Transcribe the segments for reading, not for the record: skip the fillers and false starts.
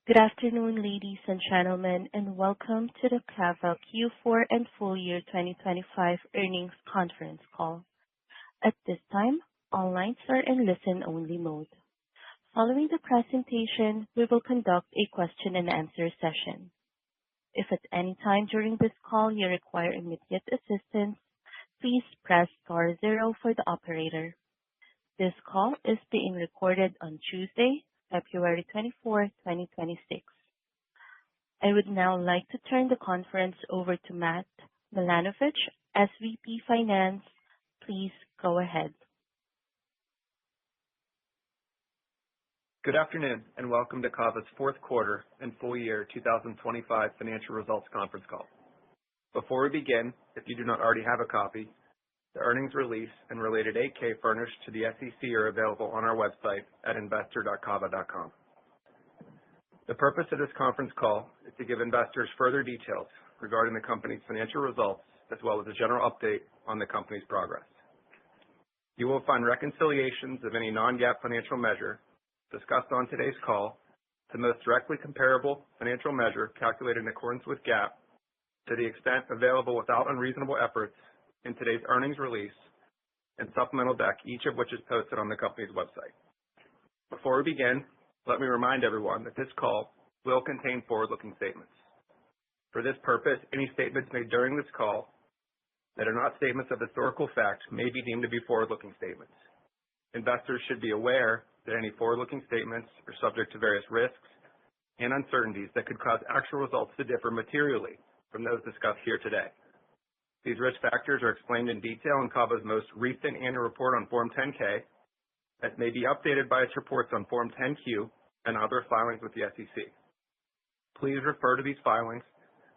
Good afternoon, ladies and gentlemen, and welcome to the CAVA Q4 and full year 2025 earnings conference call. At this time, all lines are in listen-only mode. Following the presentation, we will conduct a question-and-answer session. If at any time during this call you require immediate assistance, please press star zero for the operator. This call is being recorded on Tuesday, February 24, 2026. I would now like to turn the conference over to Matt Milanovich, SVP Finance. Please go ahead. Good afternoon, and welcome to CAVA's fourth quarter and full year 2025 financial results conference call. Before we begin, if you do not already have a copy, the earnings release and related 8-K furnished to the SEC are available on our website at investor.cava.com. The purpose of this conference call is to give investors further details regarding the company's financial results, as well as a general update on the company's progress. You will find reconciliations of any non-GAAP financial measure discussed on today's call to the most directly comparable financial measure calculated in accordance with GAAP, to the extent available without unreasonable efforts, in today's earnings release and supplemental deck, each of which is posted on the company's website. Before we begin, let me remind everyone that this call will contain forward-looking statements. For this purpose, any statements made during this call that are not statements of historical fact may be deemed to be forward-looking statements. Investors should be aware that any forward-looking statements are subject to various risks and uncertainties that could cause actual results to differ materially from those discussed here today. These risk factors are explained in detail in CAVA's most recent annual report on Form 10-K, that may be updated by its reports on Form 10-Q and other filings with the SEC. Please refer to these filings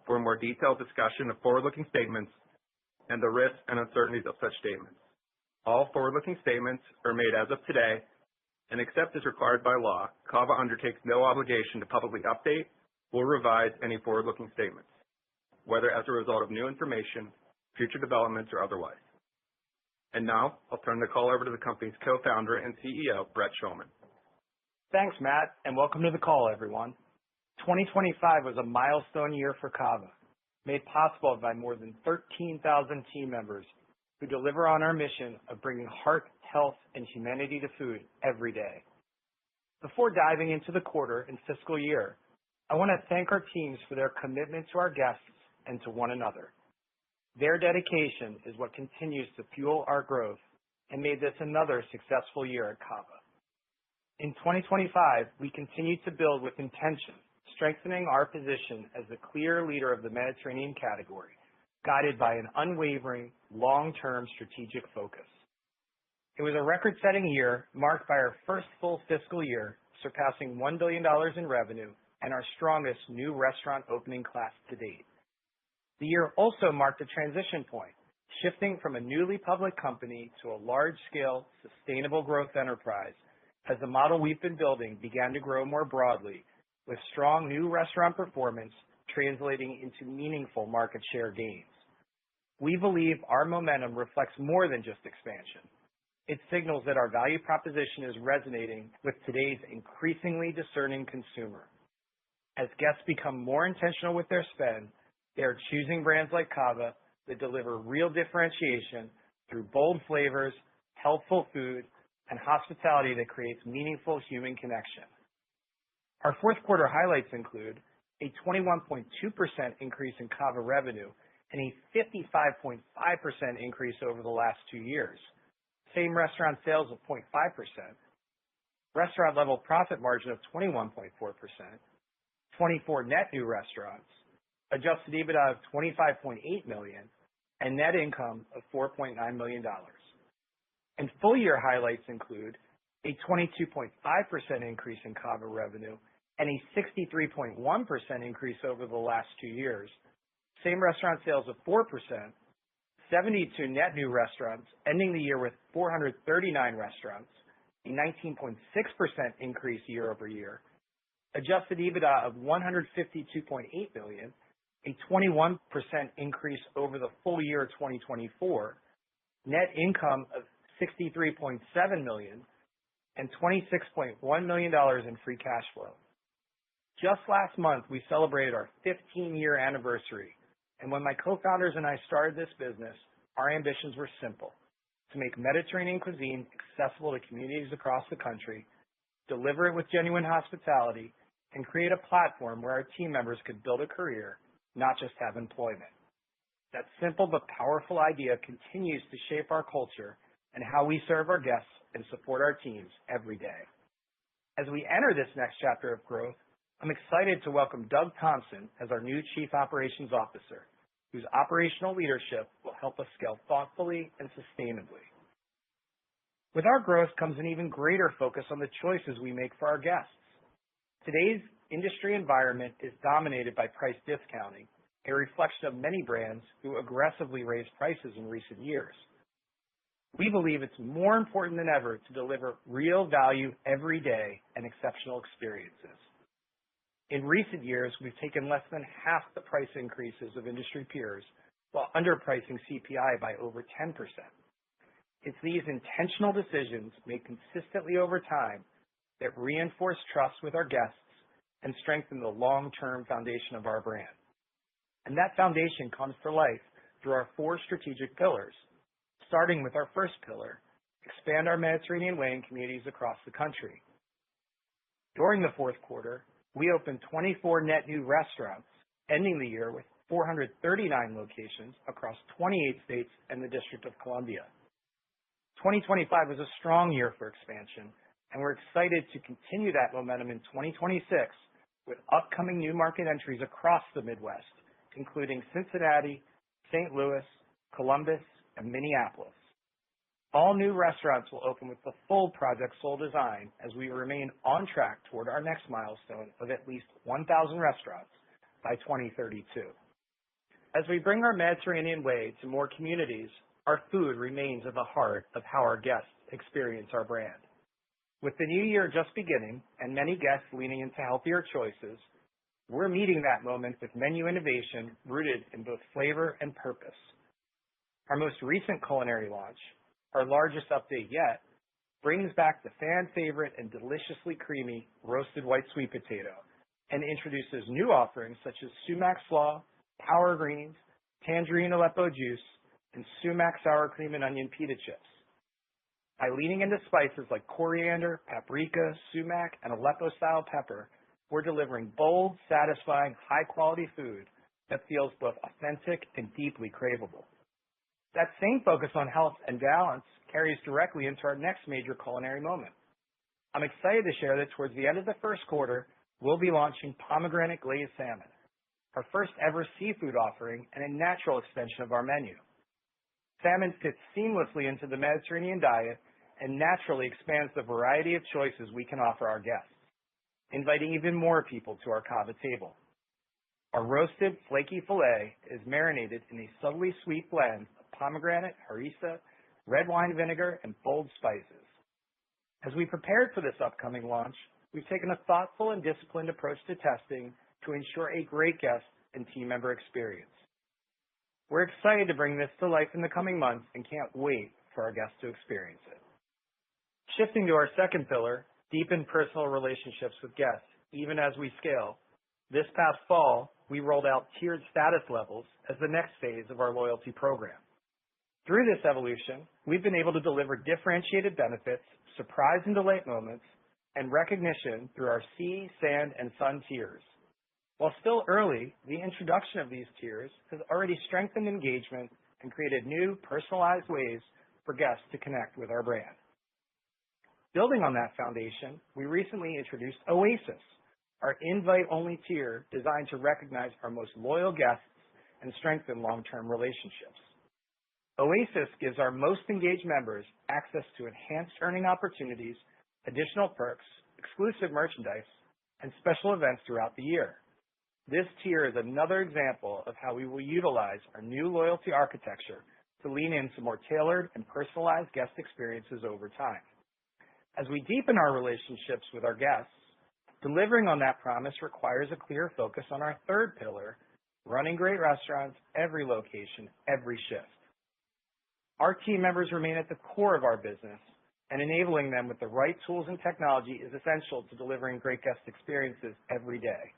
for a more detailed discussion of forward-looking statements and the risks and uncertainties of such statements. All forward-looking statements are made as of today, and except as required by law, CAVA undertakes no obligation to publicly update or revise any forward-looking statements, whether as a result of new information, future developments, or otherwise. And now, I'll turn the call over to the company's co-founder and CEO, Brett Schulman. Thanks, Matt, and welcome to the call, everyone. 2025 was a milestone year for CAVA, made possible by more than 13,000 team members who deliver on our mission of bringing heart, health, and humanity to food every day. Before diving into the quarter and fiscal year, I want to thank our teams for their commitment to our guests and to one another. Their dedication is what continues to fuel our growth and made this another successful year at CAVA. In 2025, we continued to build with intention, strengthening our position as the clear leader of the Mediterranean category, guided by an unwavering, long-term strategic focus. It was a record-setting year marked by our first full fiscal year, surpassing $1 billion in revenue and our strongest new restaurant opening class to date. The year also marked a transition point, shifting from a newly public company to a large-scale, sustainable growth enterprise as the model we've been building began to grow more broadly, with strong new restaurant performance translating into meaningful market share gains. We believe our momentum reflects more than just expansion. It signals that our value proposition is resonating with today's increasingly discerning consumer. As guests become more intentional with their spend, they are choosing brands like CAVA that deliver real differentiation through bold flavors, healthful food, and hospitality that creates meaningful human connection. Our fourth quarter highlights include a 21.2% increase in CAVA revenue and a 55.5% increase over the last 2 years, same restaurant sales of 0.5%, restaurant level profit margin of 21.4%, 24 net new restaurants, adjusted EBITDA of $25.8 million, and net income of $4.9 million. And full year highlights include a 22.5% increase in CAVA revenue and a 63.1% increase over the last 2 years, same restaurant sales of 4%, 72 net new restaurants, ending the year with 439 restaurants, a 19.6% increase year over year, adjusted EBITDA of $152.8 million, a 21% increase over the full year 2024, net income of $63.7 million, and $26.1 million in free cash flow. Just last month, we celebrated our 15-year anniversary, and when my co-founders and I started this business, our ambitions were simple: to make Mediterranean cuisine accessible to communities across the country, deliver it with genuine hospitality, and create a platform where our team members could build a career, not just have employment. That simple but powerful idea continues to shape our culture and how we serve our guests and support our teams every day. As we enter this next chapter of growth, I'm excited to welcome Doug Thompson as our new Chief Operations Officer, whose operational leadership will help us scale thoughtfully and sustainably. With our growth comes an even greater focus on the choices we make for our guests. Today's industry environment is dominated by price discounting, a reflection of many brands who aggressively raised prices in recent years. We believe it's more important than ever to deliver real value every day and exceptional experiences. In recent years, we've taken less than half the price increases of industry peers while underpricing CPI by over 10%. It's these intentional decisions made consistently over time that reinforce trust with our guests and strengthen the long-term foundation of our brand. And that foundation comes to life through our 4 strategic pillars, starting with our first pillar: expand our Mediterranean way in communities across the country. During the fourth quarter, we opened 24 net new restaurants, ending the year with 439 locations across 28 states and the District of Columbia. 2025 was a strong year for expansion, and we're excited to continue that momentum in 2026 with upcoming new market entries across the Midwest, including Cincinnati, St. Louis, Columbus, and Minneapolis. All new restaurants will open with the full Project Soul design as we remain on track toward our next milestone of at least 1,000 restaurants by 2032. As we bring our Mediterranean way to more communities, our food remains at the heart of how our guests experience our brand. With the new year just beginning and many guests leaning into healthier choices, we're meeting that moment with menu innovation rooted in both flavor and purpose. Our most recent culinary launch, our largest update yet, brings back the fan favorite and deliciously creamy roasted white sweet potato and introduces new offerings such as sumac slaw, power greens, tangerine Aleppo juice, and sumac sour cream and onion pita chips. By leaning into spices like coriander, paprika, sumac, and Aleppo-style pepper, we're delivering bold, satisfying, high-quality food that feels both authentic and deeply craveable. That same focus on health and balance carries directly into our next major culinary moment. I'm excited to share that towards the end of the first quarter, we'll be launching pomegranate glazed salmon, our first ever seafood offering and a natural extension of our menu. Salmon fits seamlessly into the Mediterranean diet and naturally expands the variety of choices we can offer our guests, inviting even more people to our CAVA table. Our roasted, flaky filet is marinated in a subtly sweet blend of pomegranate, harissa, red wine vinegar, and bold spices. As we prepared for this upcoming launch, we've taken a thoughtful and disciplined approach to testing to ensure a great guest and team member experience. We're excited to bring this to life in the coming months and can't wait for our guests to experience it. Shifting to our second pillar, deepen personal relationships with guests, even as we scale. This past fall, we rolled out tiered status levels as the next phase of our loyalty program. Through this evolution, we've been able to deliver differentiated benefits, surprise and delight moments, and recognition through our sea, sand, and sun tiers. While still early, the introduction of these tiers has already strengthened engagement and created new, personalized ways for guests to connect with our brand. Building on that foundation, we recently introduced Oasis, our invite-only tier designed to recognize our most loyal guests and strengthen long-term relationships. Oasis gives our most engaged members access to enhanced earning opportunities, additional perks, exclusive merchandise, and special events throughout the year. This tier is another example of how we will utilize our new loyalty architecture to lean into more tailored and personalized guest experiences over time. As we deepen our relationships with our guests, delivering on that promise requires a clear focus on our third pillar, running great restaurants, every location, every shift. Our team members remain at the core of our business, and enabling them with the right tools and technology is essential to delivering great guest experiences every day.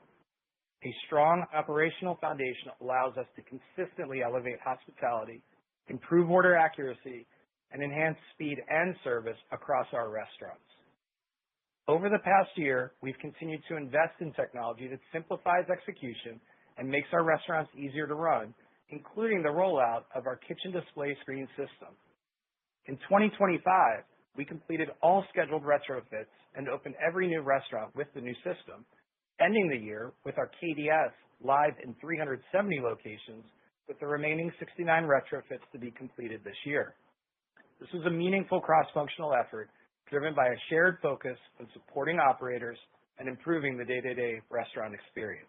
A strong operational foundation allows us to consistently elevate hospitality, improve order accuracy, and enhance speed and service across our restaurants. Over the past year, we've continued to invest in technology that simplifies execution and makes our restaurants easier to run, including the rollout of our kitchen display screen system. In 2025, we completed all scheduled retrofits and opened every new restaurant with the new system, ending the year with our KDS live in 370 locations, with the remaining 69 retrofits to be completed this year. This was a meaningful cross-functional effort driven by a shared focus on supporting operators and improving the day-to-day restaurant experience.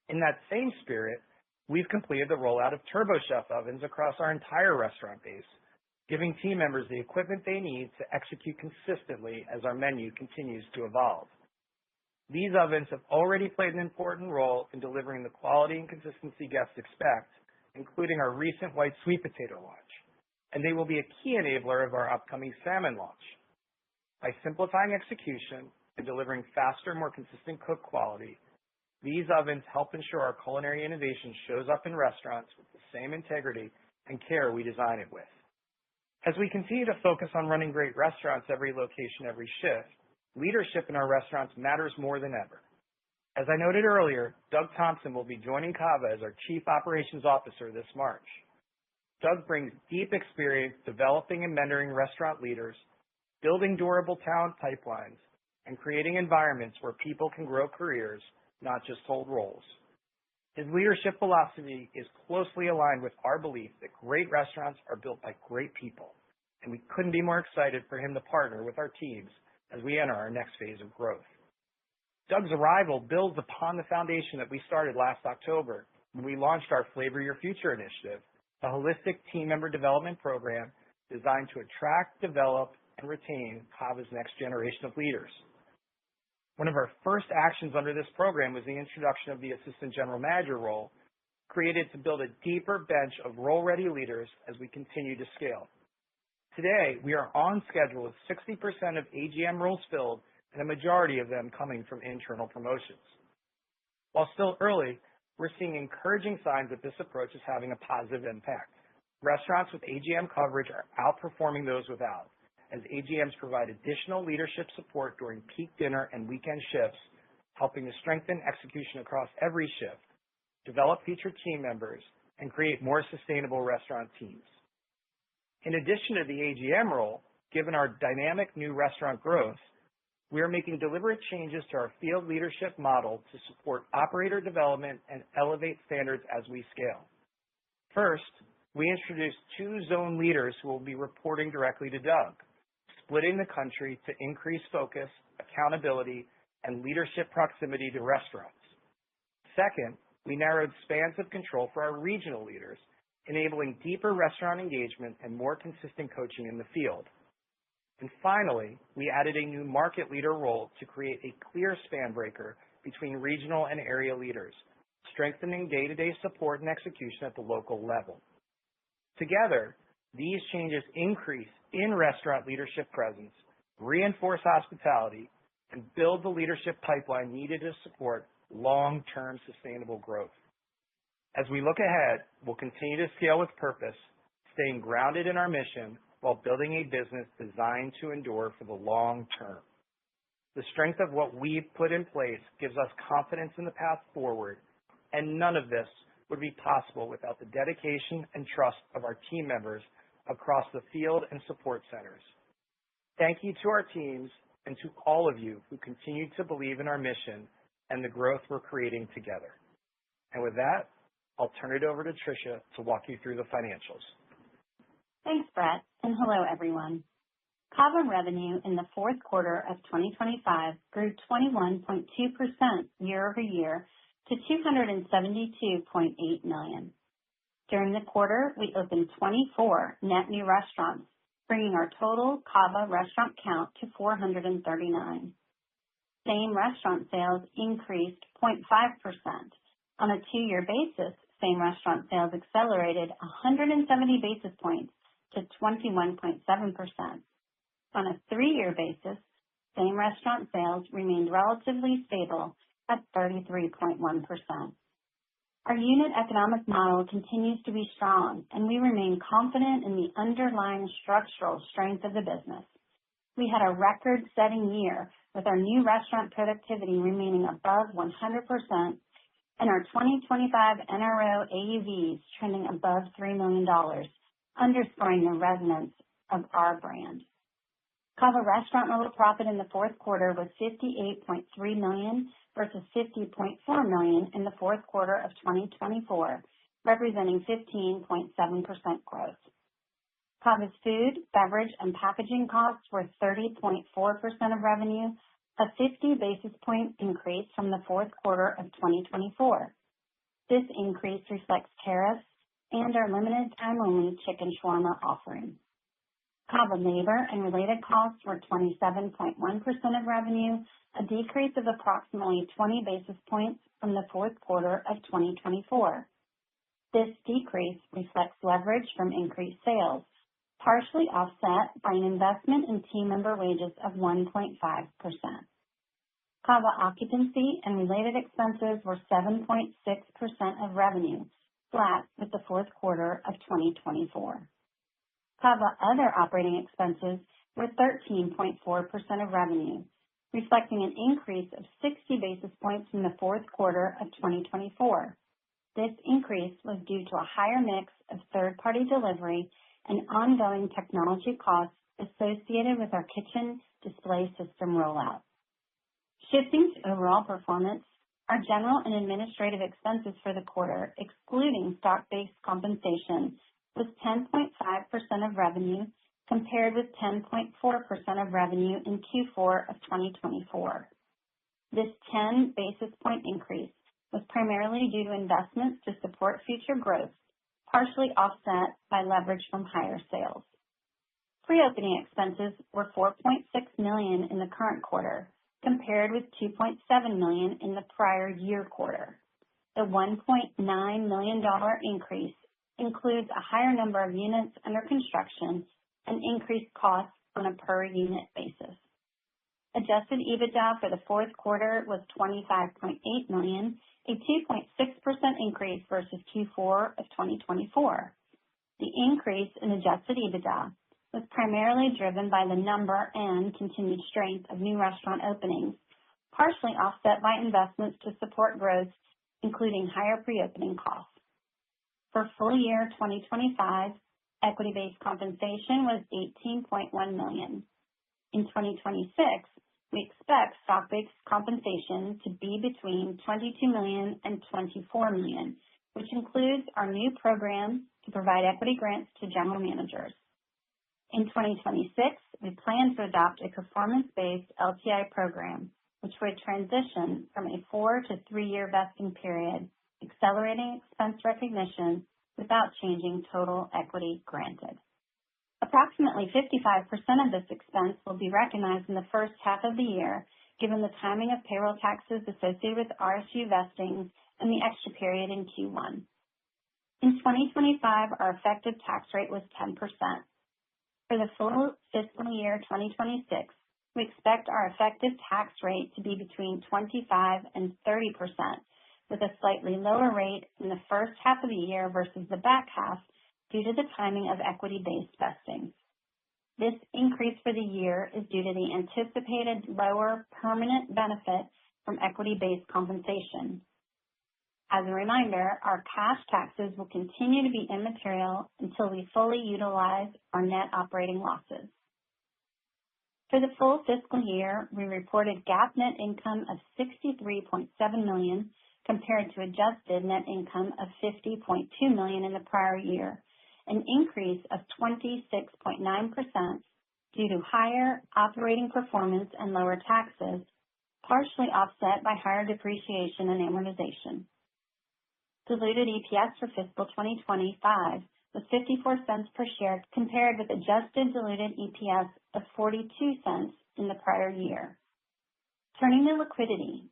In that same spirit, we've completed the rollout of TurboChef ovens across our entire restaurant base, giving team members the equipment they need to execute consistently as our menu continues to evolve. These ovens have already played an important role in delivering the quality and consistency guests expect, including our recent white sweet potato launch, and they will be a key enabler of our upcoming salmon launch. By simplifying execution and delivering faster, more consistent cook quality, these ovens help ensure our culinary innovation shows up in restaurants with the same integrity and care we design it with. As we continue to focus on running great restaurants every location, every shift, leadership in our restaurants matters more than ever. As I noted earlier, Doug Thompson will be joining CAVA as our Chief Operations Officer this March. Doug brings deep experience developing and mentoring restaurant leaders, building durable talent pipelines, and creating environments where people can grow careers, not just hold roles. His leadership philosophy is closely aligned with our belief that great restaurants are built by great people, and we couldn't be more excited for him to partner with our teams as we enter our next phase of growth. Doug's arrival builds upon the foundation that we started last October when we launched our Flavor Your Future initiative, a holistic team member development program designed to attract, develop, and retain CAVA's next generation of leaders. One of our first actions under this program was the introduction of the Assistant General Manager role, created to build a deeper bench of role-ready leaders as we continue to scale. Today, we are on schedule with 60% of AGM roles filled and a majority of them coming from internal promotions. While still early, we're seeing encouraging signs that this approach is having a positive impact. Restaurants with AGM coverage are outperforming those without, as AGMs provide additional leadership support during peak dinner and weekend shifts, helping to strengthen execution across every shift, develop featured team members, and create more sustainable restaurant teams. In addition to the AGM role, given our dynamic new restaurant growth, we are making deliberate changes to our field leadership model to support operator development and elevate standards as we scale. First, we introduced 2 zone leaders who will be reporting directly to Doug, splitting the country to increase focus, accountability, and leadership proximity to restaurants. Second, we narrowed spans of control for our regional leaders, enabling deeper restaurant engagement and more consistent coaching in the field. And finally, we added a new market leader role to create a clear span breaker between regional and area leaders, strengthening day-to-day support and execution at the local level. Together, these changes increase in-restaurant leadership presence, reinforce hospitality, and build the leadership pipeline needed to support long-term sustainable growth. As we look ahead, we'll continue to scale with purpose, staying grounded in our mission while building a business designed to endure for the long term. The strength of what we've put in place gives us confidence in the path forward, and none of this would be possible without the dedication and trust of our team members across the field and support centers. Thank you to our teams and to all of you who continue to believe in our mission and the growth we're creating together. And with that, I'll turn it over to Tricia to walk you through the financials. Thanks, Brett, and hello, everyone. CAVA revenue in the fourth quarter of 2025 grew 21.2% year-over-year to $272.8 million. During the quarter, we opened 24 net new restaurants, bringing our total CAVA restaurant count to 439. Same restaurant sales increased 0.5%. On a 2-year basis, same restaurant sales accelerated 170 basis points to 21.7%. On a 3-year basis, same restaurant sales remained relatively stable at 33.1%. Our unit economic model continues to be strong, and we remain confident in the underlying structural strength of the business. We had a record-setting year with our new restaurant productivity remaining above 100% and our 2025 NRO AUVs trending above $3 million, underscoring the resonance of our brand. CAVA restaurant level profit in the fourth quarter was $58.3 million versus $50.4 million in the fourth quarter of 2024, representing 15.7% growth. CAVA's food, beverage, and packaging costs were 30.4% of revenue, a 50 basis point increase from the fourth quarter of 2024. This increase reflects tariffs and our limited time-only chicken shawarma offering. CAVA labor and related costs were 27.1% of revenue, a decrease of approximately 20 basis points from the fourth quarter of 2024. This decrease reflects leverage from increased sales, partially offset by an investment in team member wages of 1.5%. CAVA occupancy and related expenses were 7.6% of revenue, flat with the fourth quarter of 2024. CAVA other operating expenses were 13.4% of revenue, reflecting an increase of 60 basis points from the fourth quarter of 2024. This increase was due to a higher mix of third-party delivery and ongoing technology costs associated with our kitchen display system rollout. Shifting to overall performance, our general and administrative expenses for the quarter, excluding stock-based compensation, was 10.5% of revenue, compared with 10.4% of revenue in Q4 of 2024. This 10 basis point increase was primarily due to investments to support future growth, partially offset by leverage from higher sales. Pre-opening expenses were $4.6 million in the current quarter, compared with $2.7 million in the prior year quarter. The $1.9 million increase includes a higher number of units under construction and increased costs on a per unit basis. Adjusted EBITDA for the fourth quarter was $25.8 million, a 2.6% increase versus Q4 of 2024. The increase in adjusted EBITDA was primarily driven by the number and continued strength of new restaurant openings, partially offset by investments to support growth, including higher pre-opening costs. For full year 2025, equity-based compensation was $18.1 million. In 2026, we expect stock-based compensation to be between $22 million and $24 million, which includes our new program to provide equity grants to general managers. In 2026, we plan to adopt a performance-based LTI program, which would transition from a 4 to 3 year vesting period, accelerating expense recognition without changing total equity granted. Approximately 55% of this expense will be recognized in the first half of the year, given the timing of payroll taxes associated with RSU vesting and the extra period in Q1. In 2025, our effective tax rate was 10%. For the full fiscal year 2026, we expect our effective tax rate to be between 25 and 30%, with a slightly lower rate in the first half of the year versus the back half due to the timing of equity-based vesting. This increase for the year is due to the anticipated lower permanent benefit from equity-based compensation. As a reminder, our cash taxes will continue to be immaterial until we fully utilize our net operating losses. For the full fiscal year, we reported GAAP net income of $63.7 million compared to adjusted net income of $50.2 million in the prior year, an increase of 26.9% due to higher operating performance and lower taxes, partially offset by higher depreciation and amortization. Diluted EPS for fiscal 2025 was 54 cents per share, compared with adjusted diluted EPS of 42 cents in the prior year. Turning to liquidity.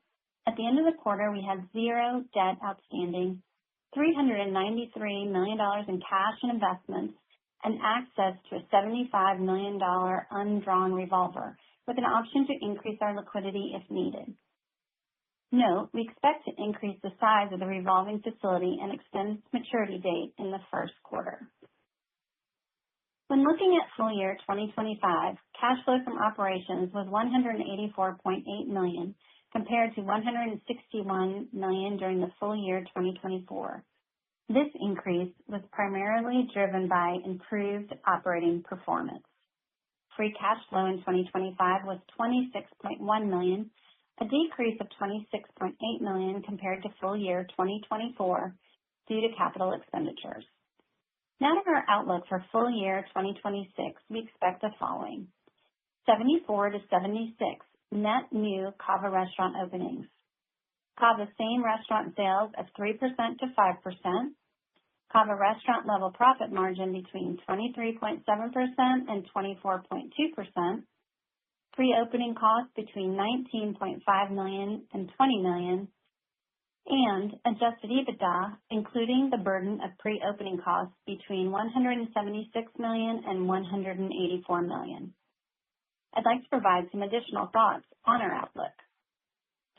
At the end of the quarter, we had 0 debt outstanding, $393 million in cash and investments, and access to a $75 million undrawn revolver with an option to increase our liquidity if needed. Note, we expect to increase the size of the revolving facility and extend its maturity date in the first quarter. When looking at full year 2025, cash flow from operations was $184.8 million compared to $161 million during the full year 2024. This increase was primarily driven by improved operating performance. Free cash flow in 2025 was $26.1 million, a decrease of $26.8 million compared to full year 2024 due to capital expenditures. Now to our outlook for full year 2026, we expect the following: 74 to 76 net new CAVA restaurant openings, CAVA same restaurant sales of 3% to 5%, CAVA restaurant level profit margin between 23.7% and 24.2%, pre-opening costs between $19.5 million and $20 million, and adjusted EBITDA, including the burden of pre-opening costs between $176 million and $184 million. I'd like to provide some additional thoughts on our outlook.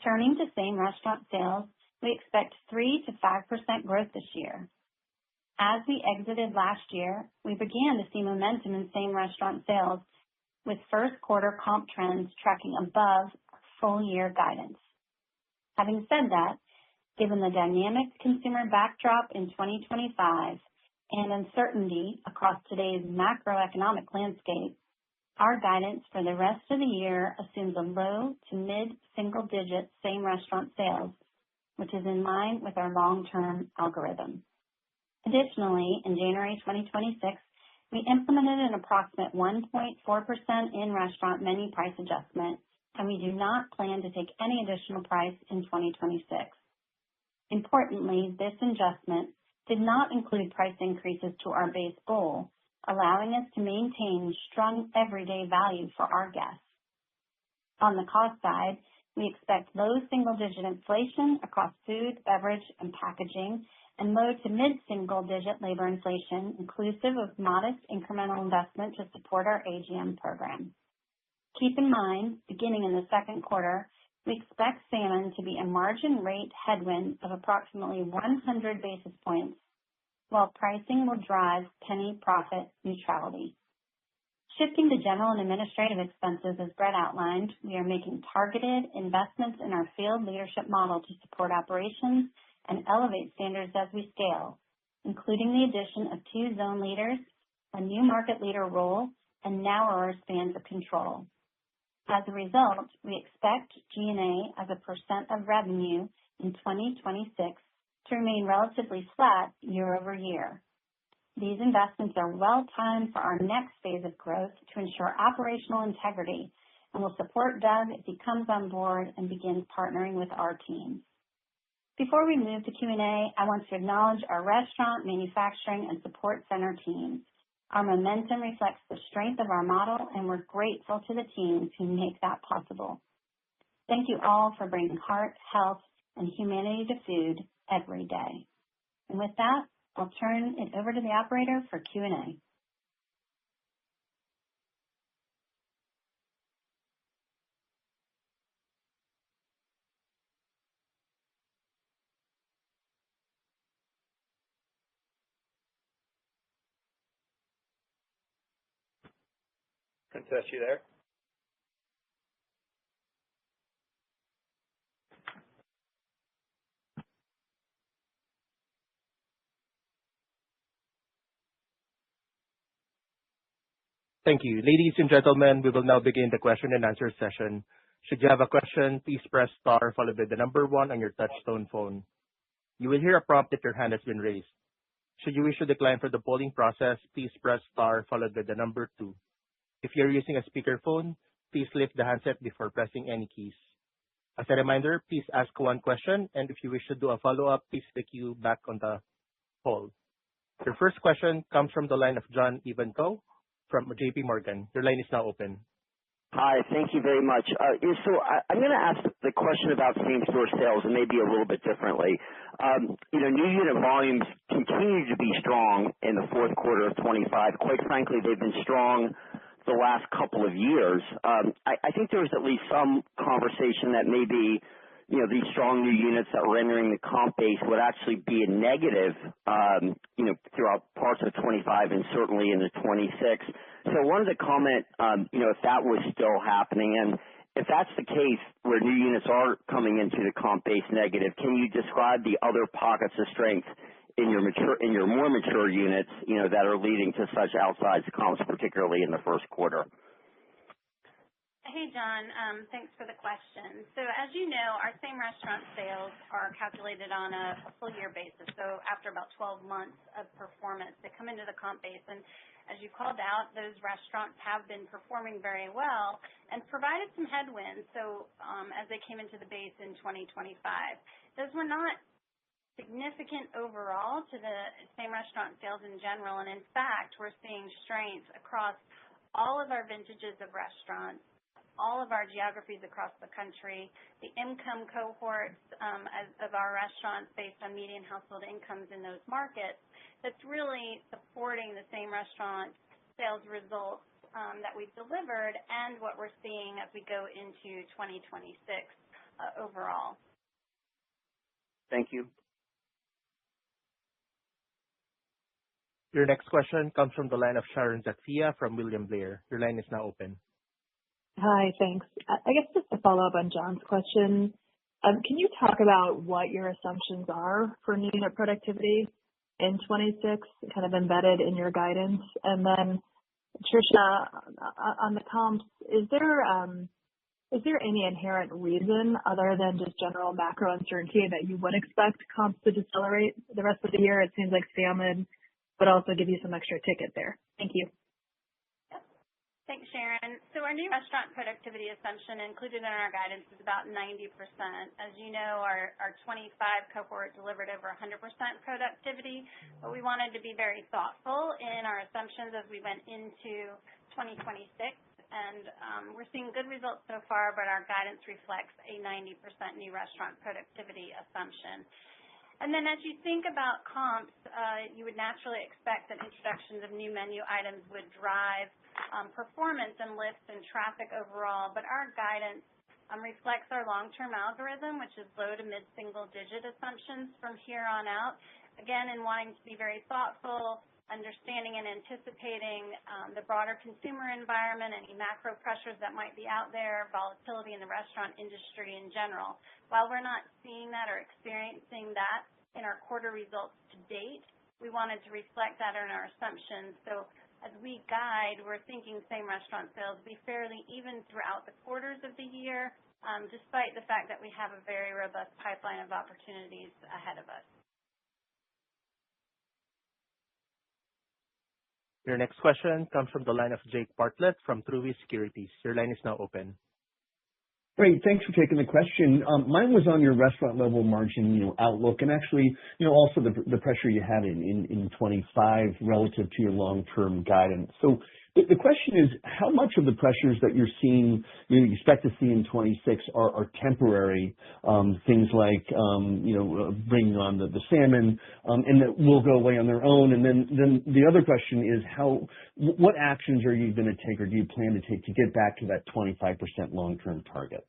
Turning to same restaurant sales, we expect 3 to 5% growth this year. As we exited last year, we began to see momentum in same restaurant sales, with first quarter comp trends tracking above full year guidance. Having said that, given the dynamic consumer backdrop in 2025 and uncertainty across today's macroeconomic landscape, our guidance for the rest of the year assumes a low to mid-single digit same restaurant sales, which is in line with our long-term algorithm. Additionally, in January 2026, we implemented an approximate 1.4% in-restaurant menu price adjustment, and we do not plan to take any additional price in 2026. Importantly, this adjustment did not include price increases to our base bowl, allowing us to maintain strong everyday value for our guests. On the cost side, we expect low single-digit inflation across food, beverage, and packaging, and low to mid-single-digit labor inflation, inclusive of modest incremental investment to support our AGM program. Keep in mind, beginning in the second quarter, we expect salmon to be a margin rate headwind of approximately 100 basis points, while pricing will drive penny profit neutrality. Shifting to general and administrative expenses, as Brett outlined, we are making targeted investments in our field leadership model to support operations and elevate standards as we scale, including the addition of 2 zone leaders, a new market leader role, and narrower spans of control. As a result, we expect G&A as a percent of revenue in 2026 to remain relatively flat year over year. These investments are well timed for our next phase of growth to ensure operational integrity and will support Doug as he comes on board and begins partnering with our team. Before we move to Q&A, I want to acknowledge our restaurant, manufacturing, and support center teams. Our momentum reflects the strength of our model, and we're grateful to the teams who make that possible. Thank you all for bringing heart, health, and humanity to food every day. And with that, I'll turn it over to the operator for Q&A. Princess, you there? Thank you. Ladies and gentlemen, we will now begin the question and answer session. Should you have a question, please press star followed by the number 1 on your touchtone phone. You will hear a prompt that your hand has been raised. Should you wish to decline for the polling process, please press star followed by the number 2. If you're using a speakerphone, please lift the handset before pressing any keys. As a reminder, please ask 1 question, and if you wish to do a follow-up, please take you back on the poll. Your first question comes from the line of John Ivankoe from JP Morgan. Your line is now open. Hi, thank you very much. I'm going to ask the question about same-store sales and maybe a little bit differently. New unit volumes continue to be strong in the fourth quarter of 25. Quite frankly, they've been strong the last couple of years. I think there's at least some conversation that maybe these strong new units that were entering the comp base would actually be a negative, throughout parts of 25 and certainly into 26. So I wanted to comment, if that was still happening, and if that's the case, where new units are coming into the comp base negative, can you describe the other pockets of strength in your more mature units, that are leading to such outsized comps, particularly in the first quarter? Hey, John. Thanks for the question. So as you know, our same restaurant sales are calculated on a full year basis. So after about 12 months of performance, they come into the comp base. And as you called out, those restaurants have been performing very well and provided some headwinds. So as they came into the base in 2025, those were not significant overall to the same restaurant sales in general. And in fact, we're seeing strength across all of our vintages of restaurants, all of our geographies across the country, the income cohorts of our restaurants based on median household incomes in those markets. That's really supporting the same restaurant sales results that we've delivered and what we're seeing as we go into 2026 overall. Thank you. Your next question comes from the line of Sharon Zackfia from William Blair. Your line is now open. Hi, thanks. I guess just to follow up on John's question, can you talk about what your assumptions are for new unit productivity in 26, kind of embedded in your guidance? And then, Tricia, on the comps, is there any inherent reason other than just general macro uncertainty that you would expect comps to decelerate the rest of the year? It seems like salmon would also give you some extra ticket there. Thank you. Thanks, Sharon. So our new restaurant productivity assumption included in our guidance is about 90%. As you know, our 25 cohort delivered over 100% productivity, but we wanted to be very thoughtful in our assumptions as we went into 2026. And we're seeing good results so far, but our guidance reflects a 90% new restaurant productivity assumption. And then as you think about comps, you would naturally expect that introductions of new menu items would drive performance and lifts in traffic overall. But our guidance reflects our long-term algorithm, which is low to mid-single digit assumptions from here on out. Again, in wanting to be very thoughtful, understanding and anticipating the broader consumer environment, any macro pressures that might be out there, volatility in the restaurant industry in general. While we're not seeing that or experiencing that in our quarter results to date, we wanted to reflect that in our assumptions. So as we guide, we're thinking same restaurant sales be fairly even throughout the quarters of the year, despite the fact that we have a very robust pipeline of opportunities ahead of us. Your next question comes from the line of Jake Bartlett from Truist Securities. Your line is now open. Great. Thanks for taking the question. Mine was on your restaurant level margin, outlook, and actually, also the pressure you had in 25 relative to your long-term guidance. So the question is, how much of the pressures that you're seeing, you expect to see in 26 are temporary, things like, bringing on the salmon, and that will go away on their own. And then the other question is what actions are you going to take or do you plan to take to get back to that 25% long-term target?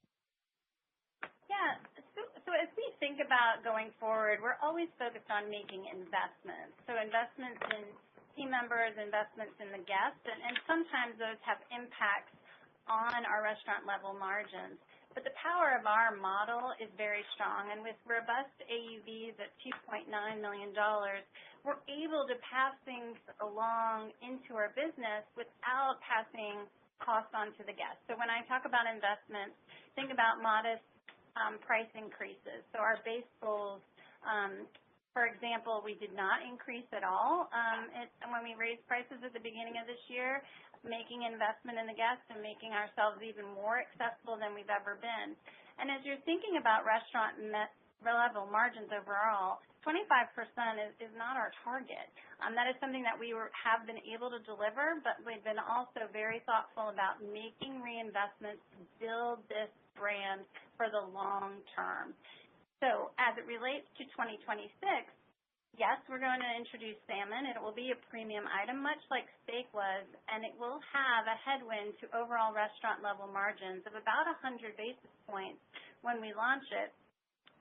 Think about going forward, we're always focused on making investments. So investments in team members, investments in the guests, and sometimes those have impacts on our restaurant level margins. But the power of our model is very strong, and with robust AUVs at $2.9 million, we're able to pass things along into our business without passing costs on to the guests. So when I talk about investments, think about modest price increases. So our base bowls, for example, we did not increase at all. And when we raised prices at the beginning of this year, making investment in the guests and making ourselves even more accessible than we've ever been. And as you're thinking about restaurant level margins overall, 25% is not our target. That is something that we have been able to deliver, but we've been also very thoughtful about making reinvestments to build this brand for the long term. So as it relates to 2026, yes, we're going to introduce salmon. It will be a premium item, much like steak was, and it will have a headwind to overall restaurant level margins of about 100 basis points when we launch it,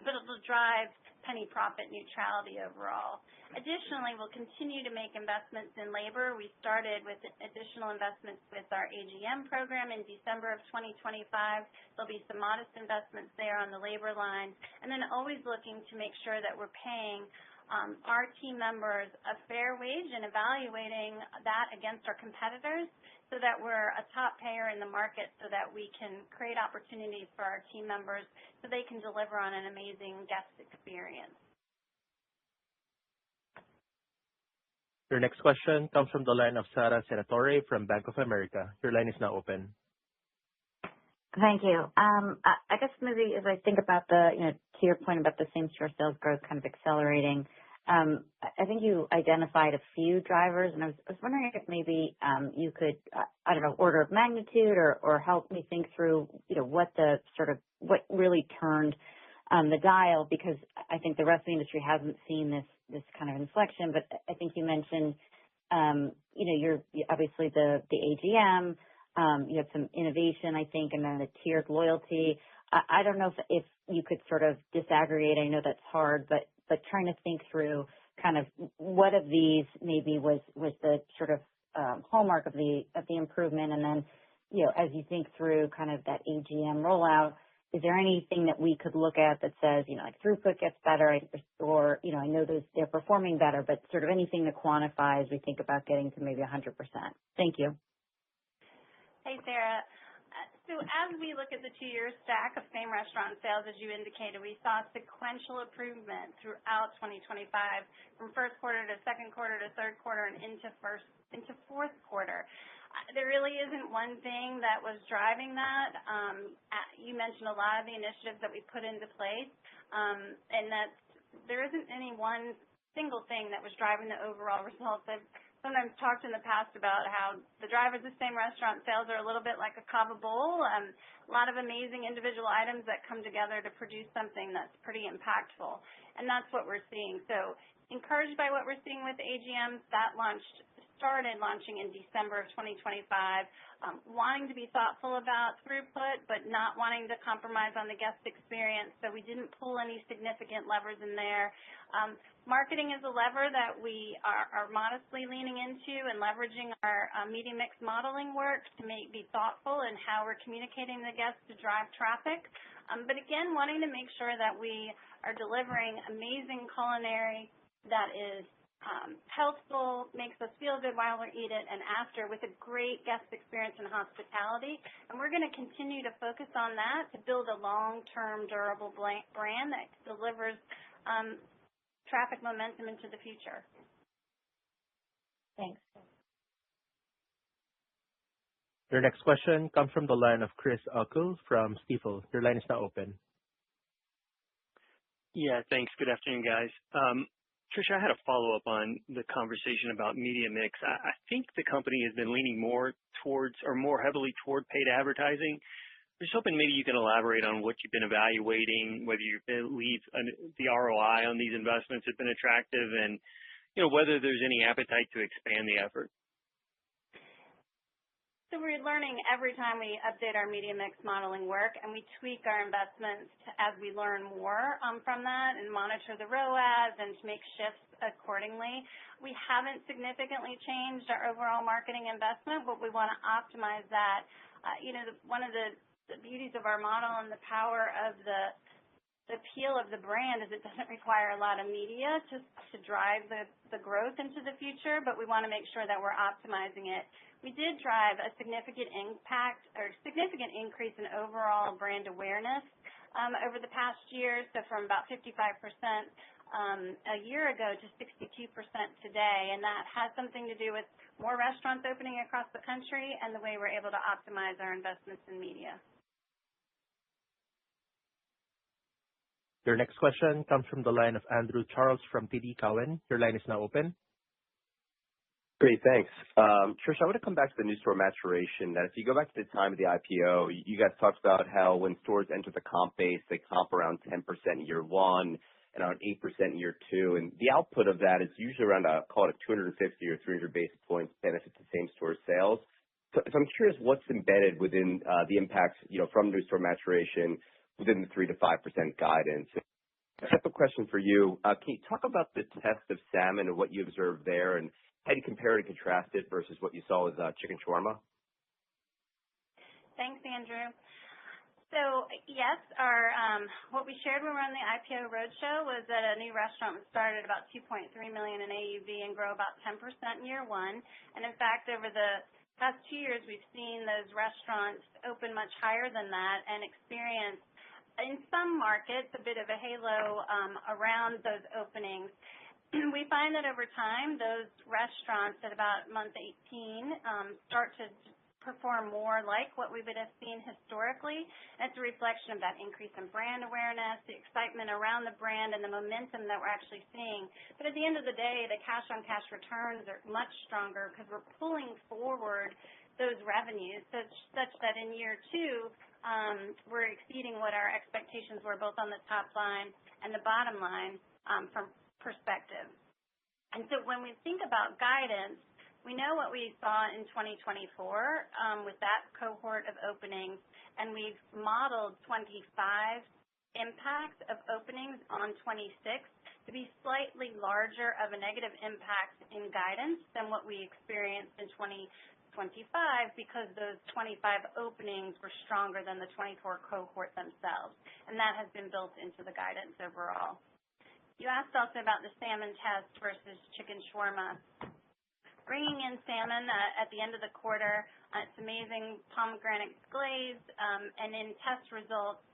but it will drive penny profit neutrality overall. Additionally, we'll continue to make investments in labor. We started with additional investments with our AGM program in December of 2025. There'll be some modest investments there on the labor line, and then always looking to make sure that we're paying our team members a fair wage and evaluating that against our competitors so that we're a top payer in the market so that we can create opportunities for our team members so they can deliver on an amazing guest experience. Your next question comes from the line of Sara Senatore from Bank of America. Your line is now open. Thank you. I guess maybe as I think about to your point about the same-store sales growth kind of accelerating, I think you identified a few drivers, and I was wondering if maybe you could, I don't know, order of magnitude or help me think through, what really turned the dial, because I think the rest of the industry hasn't seen this kind of inflection. But I think you mentioned, you're obviously the AGM. You have some innovation, I think, and then the tiered loyalty. I don't know if you could sort of disaggregate. I know that's hard, but trying to think through kind of what of these maybe was the sort of hallmark of the improvement, and then as you think through kind of that AGM rollout, is there anything that we could look at that says like throughput gets better, or I know they're performing better, but sort of anything to quantify as we think about getting to maybe 100%. Thank you. Hey, Sarah. So as we look at the 2-year stack of same restaurant sales, as you indicated, we saw sequential improvement throughout 2025 from first quarter to second quarter to third quarter and into fourth quarter. There really isn't one thing that was driving that. You mentioned a lot of the initiatives that we put into place, and that there isn't any one single thing that was driving the overall results. I've sometimes talked in the past about how the drivers of same restaurant sales are a little bit like a CAVA bowl, a lot of amazing individual items that come together to produce something that's pretty impactful, and that's what we're seeing. So encouraged by what we're seeing with AGMs that started launching in December of 2025, wanting to be thoughtful about throughput, but not wanting to compromise on the guest experience. So we didn't pull any significant levers in there. Marketing is a lever that we are modestly leaning into and leveraging our media mix modeling work to be thoughtful in how we're communicating the guests to drive traffic. But again, wanting to make sure that we are delivering amazing culinary that is healthful, makes us feel good while we eat it and after, with a great guest experience and hospitality. And we're going to continue to focus on that to build a long-term durable brand that delivers traffic momentum into the future. Thanks. Your next question comes from the line of Chris O'Cull from Stifel. Your line is now open. Yeah, thanks. Good afternoon, guys. Tricia, I had a follow-up on the conversation about media mix. I think the company has been leaning more heavily toward paid advertising. I'm just hoping maybe you can elaborate on what you've been evaluating, whether you believe the ROI on these investments has been attractive, and whether there's any appetite to expand the effort. So we're learning every time we update our media mix modeling work, and we tweak our investments as we learn more from that and monitor the ROAS and to make shifts accordingly. We haven't significantly changed our overall marketing investment, but we want to optimize that. One of the beauties of our model and the power of the appeal of the brand is it doesn't require a lot of media to drive the growth into the future, but we want to make sure that we're optimizing it. We did drive a significant increase in overall brand awareness over the past year, so from about 55% a year ago to 62% today, and that has something to do with more restaurants opening across the country and the way we're able to optimize our investments in media. Your next question comes from the line of Andrew Charles from TD Cowen. Your line is now open. Great, thanks. Trish, I want to come back to the new store maturation. That if you go back to the time of the IPO, you guys talked about how when stores enter the comp base, they comp around 10% in year one and around 8% in year two. And the output of that is usually around call it a 250 or 300 basis points benefit to same store sales. So I'm curious what's embedded within the impacts, from new store maturation within the 3 to 5% guidance. A separate question for you. Can you talk about the test of salmon and what you observed there, and how do you compare and contrast it versus what you saw with chicken shawarma? Thanks, Andrew. So yes, what we shared when we were on the IPO roadshow was that a new restaurant would start at about 2.3 million in AUV and grow about 10% in year one. And in fact, over the past 2 years, we've seen those restaurants open much higher than that and experience, in some markets, a bit of a halo around those openings. We find that over time, those restaurants at about month 18 start to perform more like what we would have seen historically. And it's a reflection of that increase in brand awareness, the excitement around the brand, and the momentum that we're actually seeing. But at the end of the day, the cash-on-cash returns are much stronger because we're pulling forward those revenues such that in year two, we're exceeding what our expectations were both on the top line and the bottom line from perspective. And so when we think about guidance, we know what we saw in 2024 with that cohort of openings, and we've modeled 25 impact of openings on 26 to be slightly larger of a negative impact in guidance than what we experienced in 2025 because those 25 openings were stronger than the 24 cohort themselves, and that has been built into the guidance overall. You asked also about the salmon test versus chicken shawarma. Bringing in salmon at the end of the quarter, it's amazing pomegranate glaze, and in test results,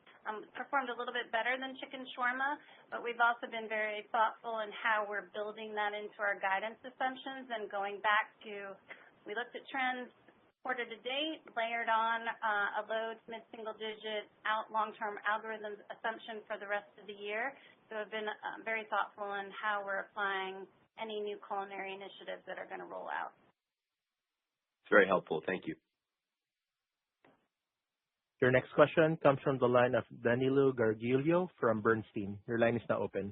performed a little bit better than chicken shawarma, but we've also been very thoughtful in how we're building that into our guidance assumptions and going back to, we looked at trends quarter to date, layered on a low to mid-single digit long-term algorithm assumption for the rest of the year. So we've been very thoughtful in how we're applying any new culinary initiatives that are going to roll out. It's very helpful. Thank you. Your next question comes from the line of Danilo Gargiulo from Bernstein. Your line is now open.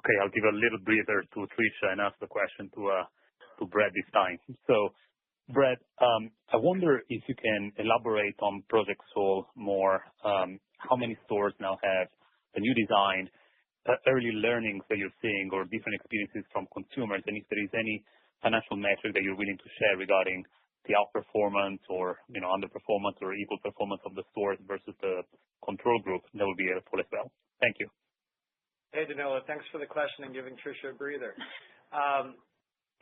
Okay, I'll give a little breather to Trisha and ask the question to Brett this time. So, Brett, I wonder if you can elaborate on Project Soul more. How many stores now have the new design, early learnings that you're seeing, or different experiences from consumers, and if there is any financial metric that you're willing to share regarding the outperformance or underperformance or equal performance of the stores versus the control group, that would be helpful as well. Thank you. Hey, Danilo, thanks for the question and giving Trisha a breather.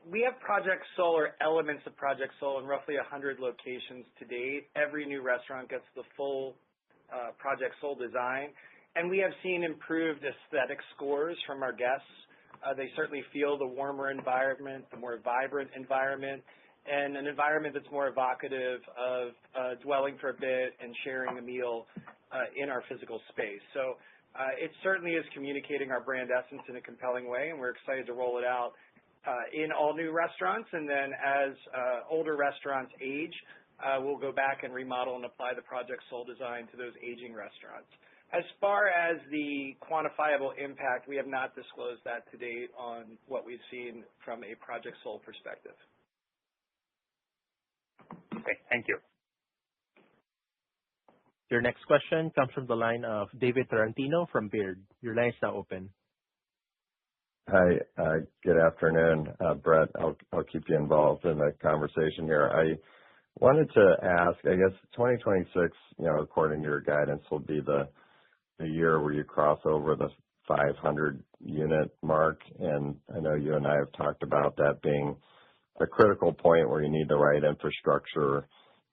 We have Project Soul or elements of Project Soul in roughly 100 locations to date. Every new restaurant gets the full Project Soul design, and we have seen improved aesthetic scores from our guests. They certainly feel the warmer environment, the more vibrant environment, and an environment that's more evocative of dwelling for a bit and sharing a meal in our physical space. So it certainly is communicating our brand essence in a compelling way, and we're excited to roll it out in all new restaurants. And then as older restaurants age, we'll go back and remodel and apply the Project Soul design to those aging restaurants. As far as the quantifiable impact, we have not disclosed that to date on what we've seen from a Project Soul perspective. Okay, thank you. Your next question comes from the line of David Tarantino from Baird. Your line is now open. Hi, good afternoon. Brett, I'll keep you involved in the conversation here. I wanted to ask, I guess 2026, according to your guidance, will be the year where you cross over the 500 unit mark. And I know you and I have talked about that being a critical point where you need the right infrastructure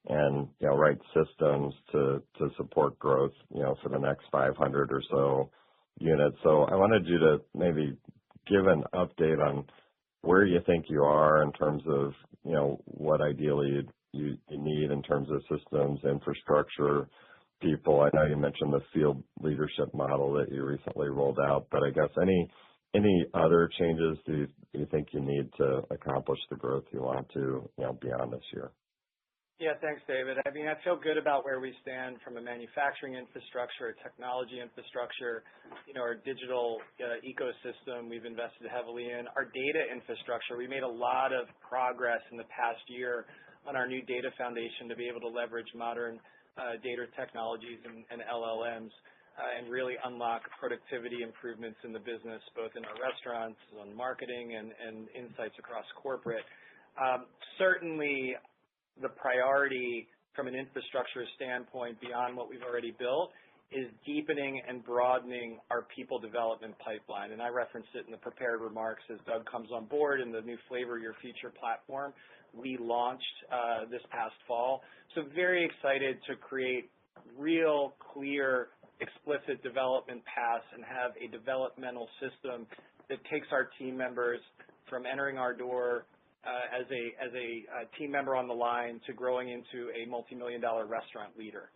and right systems to support growth, for the next 500 or so units. So I wanted you to maybe give an update on where you think you are in terms of, what ideally you need in terms of systems, infrastructure, people? I know you mentioned the field leadership model that you recently rolled out, but I guess any other changes do you think you need to accomplish the growth you want to, beyond this year? Yeah, thanks, David. I mean, I feel good about where we stand from a manufacturing infrastructure, a technology infrastructure, our digital ecosystem we've invested heavily in, our data infrastructure. We made a lot of progress in the past year on our new data foundation to be able to leverage modern data technologies and LLMs and really unlock productivity improvements in the business, both in our restaurants, on marketing, and insights across corporate. Certainly, the priority from an infrastructure standpoint beyond what we've already built is deepening and broadening our people development pipeline. And I referenced it in the prepared remarks as Doug comes on board in the new Flavor Your Future platform we launched this past fall. So very excited to create real, clear, explicit development paths and have a developmental system that takes our team members from entering our door as a team member on the line to growing into a multi-million-dollar restaurant leader.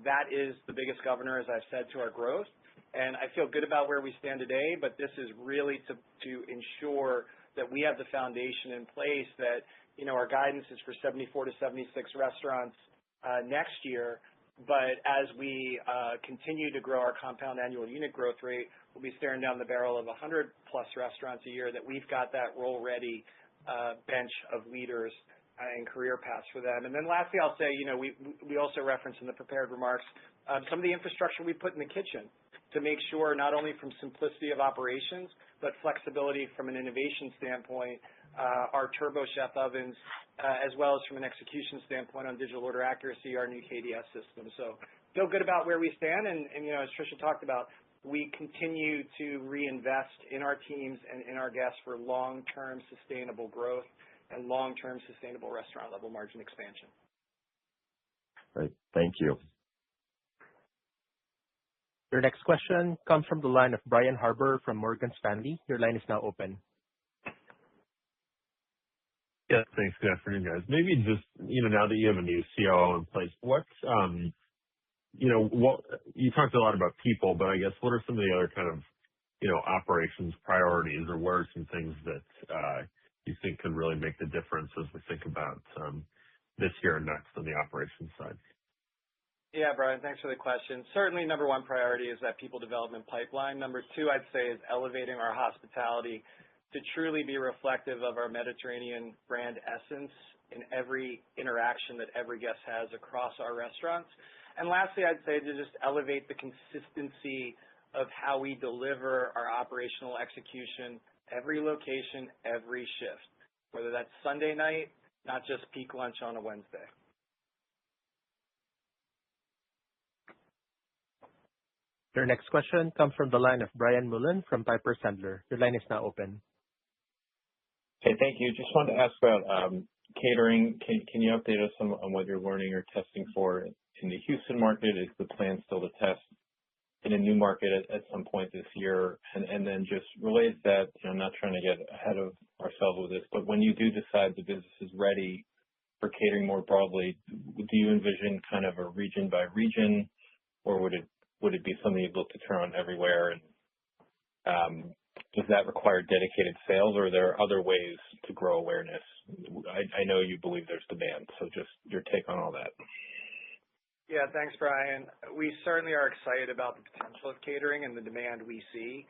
That is the biggest governor, as I've said, to our growth. And I feel good about where we stand today, but this is really to ensure that we have the foundation in place that, our guidance is for 74 to 76 restaurants next year. But as we continue to grow our compound annual unit growth rate, we'll be staring down the barrel of 100-plus restaurants a year that we've got that role-ready bench of leaders and career paths for them. And then lastly, I'll say, we also referenced in the prepared remarks some of the infrastructure we put in the kitchen to make sure not only from simplicity of operations, but flexibility from an innovation standpoint, our Turbo Chef ovens, as well as from an execution standpoint on digital order accuracy, our new KDS system. So feel good about where we stand. And as Tricia talked about, we continue to reinvest in our teams and in our guests for long-term sustainable growth and long-term sustainable restaurant-level margin expansion. Great. Thank you. Your next question comes from the line of Brian Harbour from Morgan Stanley. Your line is now open. Yeah, thanks. Good afternoon, guys. Maybe just, now that you have a new COO in place, what you talked a lot about people, but I guess what are some of the other kind of, operations priorities, or what are some things that you think can really make the difference as we think about this year and next on the operations side? Yeah, Brian, thanks for the question. Certainly, number one priority is that people development pipeline. Number two, I'd say, is elevating our hospitality to truly be reflective of our Mediterranean brand essence in every interaction that every guest has across our restaurants. And lastly, I'd say to just elevate the consistency of how we deliver our operational execution, every location, every shift, whether that's Sunday night, not just peak lunch on a Wednesday. Your next question comes from the line of Brian Mullan from Piper Sandler. Your line is now open. Hey, thank you. Just wanted to ask about catering. Can you update us on what you're learning or testing for in the Houston market? Is the plan still to test in a new market at some point this year? And then just related to that, I'm not trying to get ahead of ourselves with this, but when you do decide the business is ready for catering more broadly, do you envision kind of a region by region, or would it be something you'd look to turn on everywhere? And does that require dedicated sales, or are there other ways to grow awareness? I know you believe there's demand, so just your take on all that. Yeah, thanks, Brian. We certainly are excited about the potential of catering and the demand we see.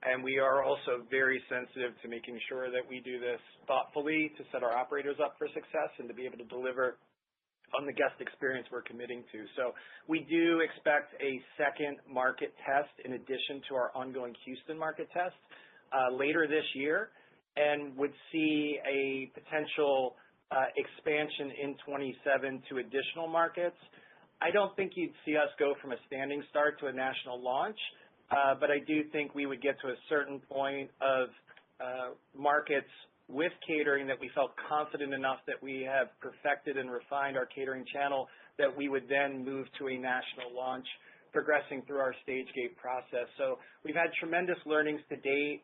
And we are also very sensitive to making sure that we do this thoughtfully to set our operators up for success and to be able to deliver on the guest experience we're committing to. So we do expect a second market test in addition to our ongoing Houston market test later this year, and would see a potential expansion in 27 to additional markets. I don't think you'd see us go from a standing start to a national launch, but I do think we would get to a certain point of markets with catering that we felt confident enough that we have perfected and refined our catering channel that we would then move to a national launch, progressing through our stage gate process. So we've had tremendous learnings to date.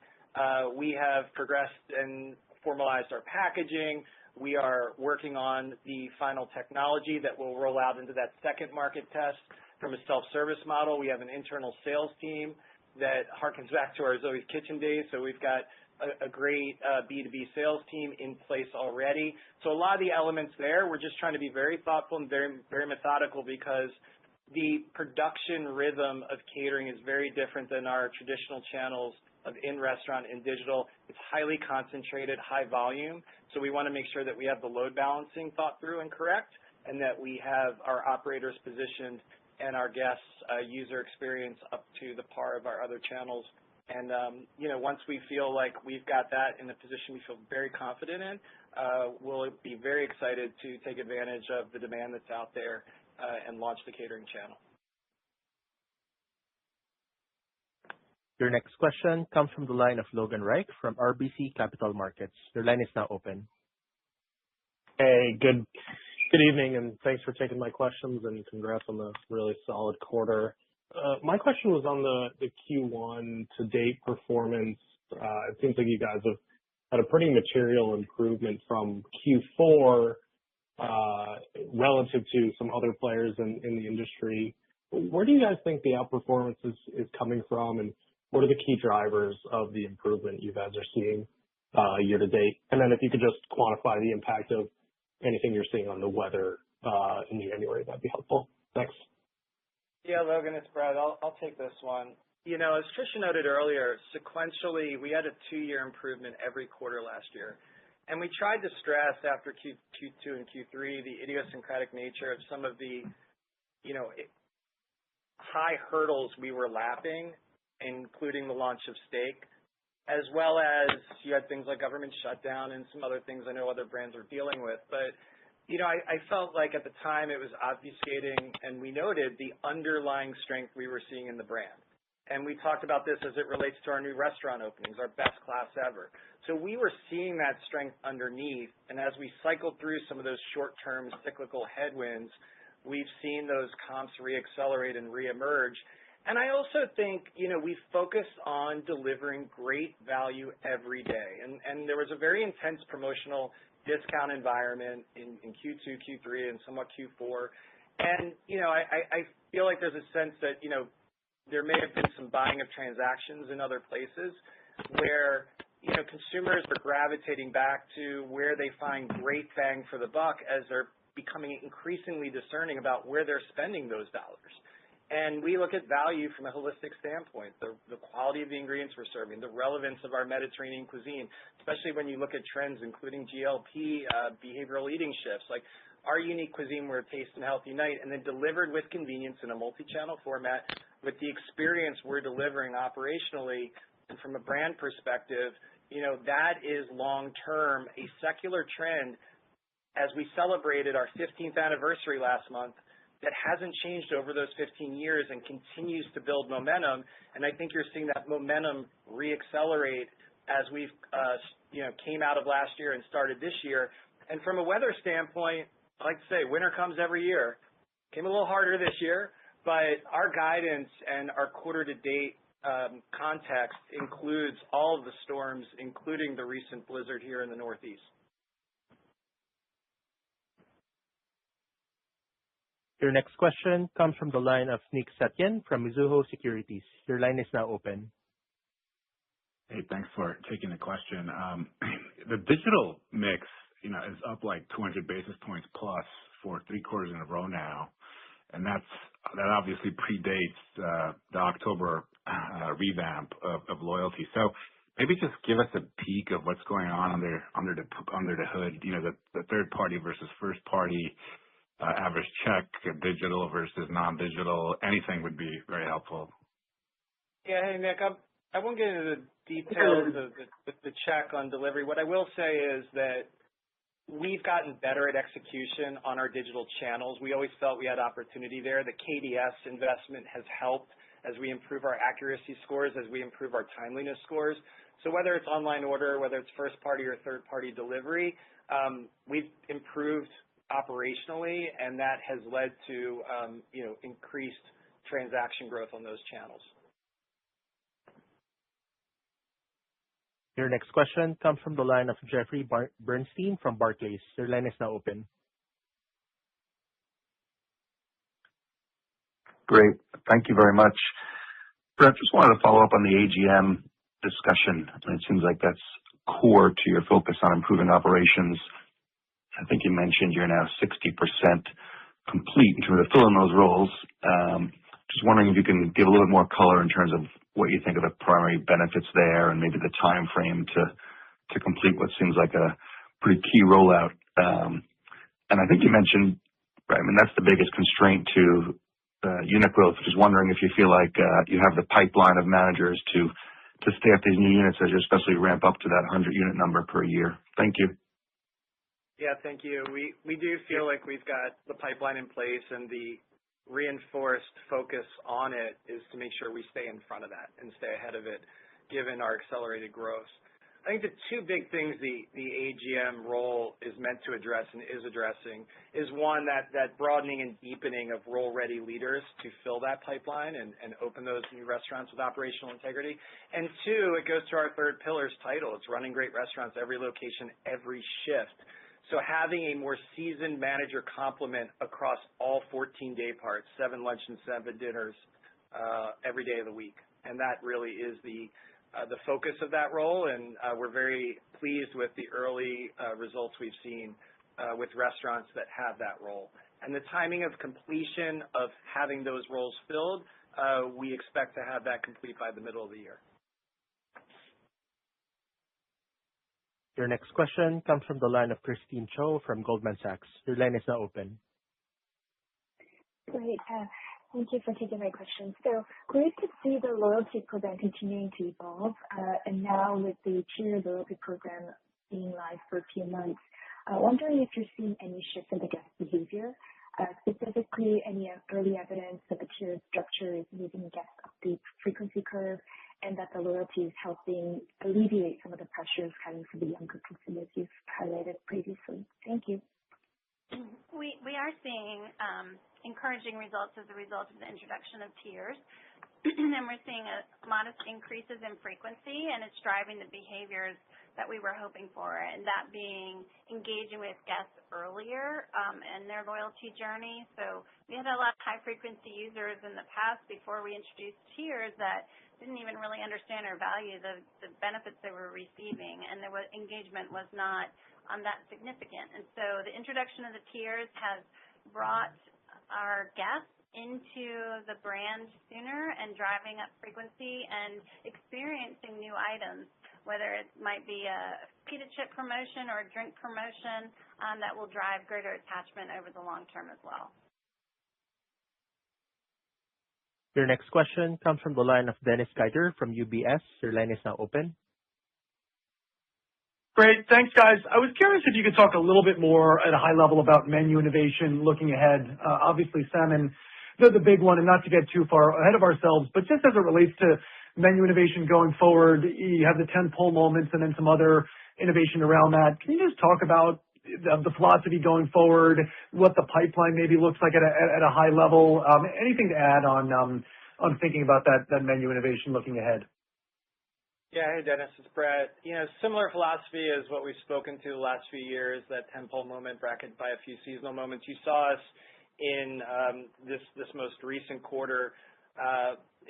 We have progressed and formalized our packaging. We are working on the final technology that will roll out into that second market test. from a self-service model. We have an internal sales team that harkens back to our Zoe's Kitchen days. So we've got a great B2B sales team in place already. So a lot of the elements there, we're just trying to be very thoughtful and very, very methodical because the production rhythm of catering is very different than our traditional channels of in-restaurant and digital. It's highly concentrated, high volume. So we want to make sure that we have the load balancing thought through and correct, and that we have our operators positioned and our guests' user experience up to the par of our other channels. And, once we feel like we've got that in a position we feel very confident in, we'll be very excited to take advantage of the demand that's out there and launch the catering channel. Your next question comes from the line of Logan Reich from RBC Capital Markets. Your line is now open. Hey, good evening, and thanks for taking my questions, and congrats on the really solid quarter. My question was on the Q1 to date performance. It seems like you guys have had a pretty material improvement from Q4 relative to some other players in the industry. Where do you guys think the outperformance is coming from, and what are the key drivers of the improvement you guys are seeing year to date? And then if you could just quantify the impact of anything you're seeing on the weather in January, that'd be helpful. Thanks. Yeah, Logan, it's Brad. I'll take this one. As Tricia noted earlier, sequentially, we had a 2-year improvement every quarter last year. And we tried to stress after Q2 and Q3 the idiosyncratic nature of some of the, high hurdles we were lapping, including the launch of steak, as well as you had things like government shutdown and some other things I know other brands are dealing with. But I felt like at the time it was obfuscating, and we noted the underlying strength we were seeing in the brand. And we talked about this as it relates to our new restaurant openings, our best class ever. So we were seeing that strength underneath, and as we cycled through some of those short-term cyclical headwinds, we've seen those comps reaccelerate and reemerge. And I also think, we focused on delivering great value every day. And there was a very intense promotional discount environment in Q2, Q3, and somewhat Q4. And, I feel like there's a sense that, there may have been some buying of transactions in other places where, consumers are gravitating back to where they find great bang for the buck as they're becoming increasingly discerning about where they're spending those dollars. And we look at value from a holistic standpoint, the quality of the ingredients we're serving, the relevance of our Mediterranean cuisine, especially when you look at trends including GLP, behavioral eating shifts, like our unique cuisine where taste and health unite, and then delivered with convenience in a multi-channel format with the experience we're delivering operationally. And from a brand perspective, that is long-term a secular trend as we celebrated our 15th anniversary last month that hasn't changed over those 15 years and continues to build momentum. And I think you're seeing that momentum reaccelerate as we've, came out of last year and started this year. And from a weather standpoint, I like to say winter comes every year. Came a little harder this year, but our guidance and our quarter to date context includes all of the storms, including the recent blizzard here in the Northeast. Your next question comes from the line of Nick Setyan from Mizuho Securities. Your line is now open. Hey, thanks for taking the question. The digital mix, is up like 200 basis points plus for 3 quarters in a row now. And that obviously predates the October revamp of loyalty. So maybe just give us a peek of what's going on under the hood, the third party versus first party, average check, digital versus non-digital. Anything would be very helpful. Yeah, hey Nick, I won't get into the details of the check on delivery. What I will say is that we've gotten better at execution on our digital channels. We always felt we had opportunity there. The KDS investment has helped as we improve our accuracy scores, as we improve our timeliness scores. So whether it's online order, whether it's first party or third party delivery, we've improved operationally, and that has led to, increased transaction growth on those channels. Your next question comes from the line of Jeffrey Bernstein from Barclays. Your line is now open. Great. Thank you very much. Brett, just wanted to follow up on the AGM discussion. It seems like that's core to your focus on improving operations. I think you mentioned you're now 60% complete in terms of filling those roles. Just wondering if you can give a little bit more color in terms of what you think are the primary benefits there and maybe the time frame to complete what seems like a pretty key rollout. And I think you mentioned, right, I mean, that's the biggest constraint to unit growth. Just wondering if you feel like you have the pipeline of managers to staff these new units as you especially ramp up to that 100-unit number per year. Thank you. Yeah, thank you. We do feel like we've got the pipeline in place, and the reinforced focus on it is to make sure we stay in front of that and stay ahead of it, given our accelerated growth. I think the two big things the AGM role is meant to address and is addressing is one, that broadening and deepening of role-ready leaders to fill that pipeline and open those new restaurants with operational integrity. And two, it goes to our third pillar's title. It's running great restaurants every location, every shift. So having a more seasoned manager complement across all 14 day parts, 7 lunch and 7 dinners every day of the week. And that really is the focus of that role, and we're very pleased with the early results we've seen with restaurants that have that role. And the timing of completion of having those roles filled, we expect to have that complete by the middle of the year. Your next question comes from the line of Christine Cho from Goldman Sachs. Your line is now open. Great. Thank you for taking my question. So great to see the loyalty program continuing to evolve, and now with the tier loyalty program being live for a few months, wondering if you're seeing any shift in the guest behavior, specifically any early evidence that the tier structure is moving guests up the frequency curve, and that the loyalty is helping alleviate some of the pressures coming from the younger consumers you've highlighted previously. Thank you. We are seeing encouraging results as a result of the introduction of tiers, and we're seeing modest increases in frequency, and it's driving the behaviors that we were hoping for, and that being engaging with guests earlier in their loyalty journey. So we had a lot of high-frequency users in the past before we introduced tiers that didn't even really understand or value the benefits they were receiving, and their engagement was not that significant. And so the introduction of the tiers has brought our guests into the brand sooner and driving up frequency and experiencing new items, whether it might be a pita chip promotion or a drink promotion that will drive greater attachment over the long term as well. Your next question comes from the line of Dennis Geiger from UBS. Your line is now open. Great. Thanks, guys. I was curious if you could talk a little bit more at a high level about menu innovation looking ahead. Obviously, salmon, the big one, and not to get too far ahead of ourselves, but just as it relates to menu innovation going forward, you have the 10 pull moments and then some other innovation around that. Can you just talk about the philosophy going forward, what the pipeline maybe looks like at a high level? Anything to add on thinking about that menu innovation looking ahead? Yeah, hey Dennis, it's Brett. Similar philosophy as what we've spoken to the last few years, that 10-pull moment bracketed by a few seasonal moments. You saw us in this most recent quarter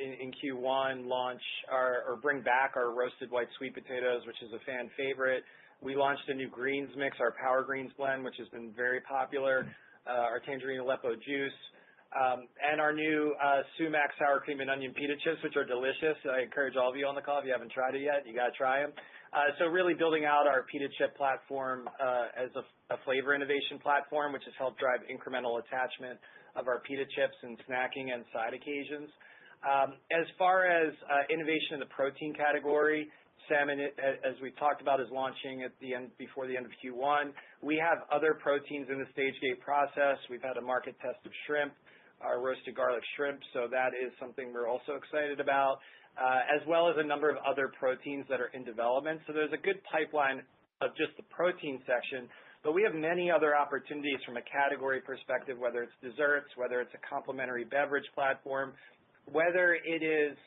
in Q1 launch or bring back our roasted white sweet potatoes, which is a fan favorite. We launched a new greens mix, our Power Greens blend, which has been very popular, our tangerine Aleppo juice, and our new sumac sour cream and onion pita chips, which are delicious. I encourage all of you on the call, if you haven't tried it yet, you got to try them. So really building out our pita chip platform as a flavor innovation platform, which has helped drive incremental attachment of our pita chips and snacking and side occasions. As far as innovation in the protein category, salmon, as we've talked about, is launching before the end of Q1. We have other proteins in the stage gate process. We've had a market test of shrimp, our roasted garlic shrimp, so that is something we're also excited about, as well as a number of other proteins that are in development. So there's a good pipeline of just the protein section, but we have many other opportunities from a category perspective, whether it's desserts, whether it's a complementary beverage platform, whether it is,